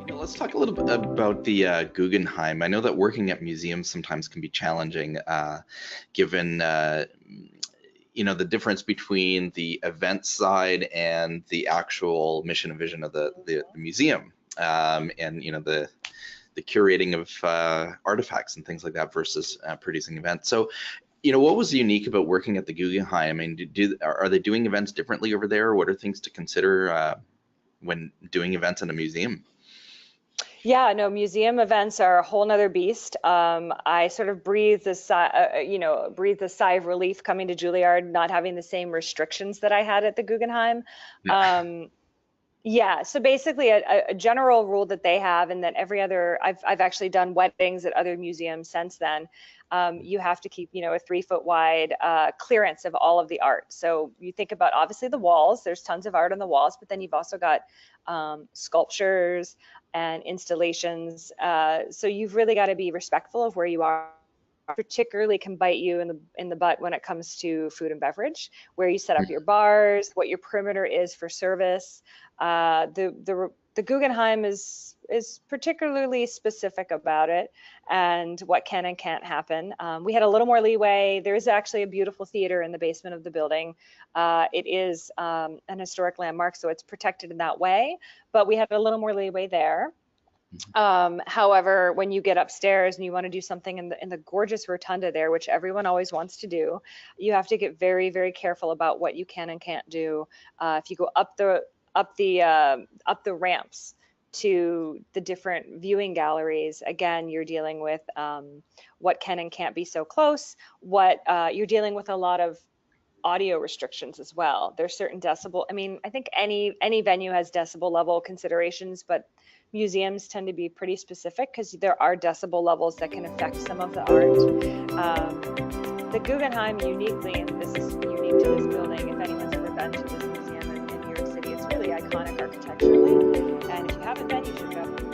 Let's talk a little bit about the Guggenheim. I know that working at museums sometimes can be challenging, given the difference between the event side and the actual mission and vision of the museum, and the curating of artifacts and things like that versus producing events. So, what was unique about working at the Guggenheim? I mean, are they doing events differently over there? What are things to consider when doing events in a museum? Yeah, no, museum events are a whole nother beast. I sort of breathed a sigh of relief coming to Juilliard, not having the same restrictions that I had at the Guggenheim. Yeah. Yeah, so basically a general rule that they have, and that I've actually done weddings at other museums since then. You have to keep, a 3 foot wide clearance of all of the art. So you think about obviously the walls, there's tons of art on the walls, but then you've also got sculptures and installations. So you've really got to be respectful of where you are. Particularly can bite you in the butt when it comes to food and beverage, where you set up your bars, what your perimeter is for service. The Guggenheim is particularly specific about it and what can and can't happen. We had a little more leeway. There is actually a beautiful theater in the basement of the building. It is an historic landmark, so it's protected in that way, but we had a little more leeway there. However, when you get upstairs and you want to do something in the gorgeous rotunda there, which everyone always wants to do, you have to get very, very careful about what you can and can't do. If you go up the ramps to the different viewing galleries, again, you're dealing with what can and can't be so close. You're dealing with a lot of audio restrictions as well. There's certain decibel. I mean, I think any venue has decibel level considerations, but museums tend to be pretty specific because there are decibel levels that can affect some of the art. The Guggenheim uniquely, and this is unique to this building, if anyone's ever been to this museum in New York City, it's really iconic architecturally. And if you haven't been, you should go.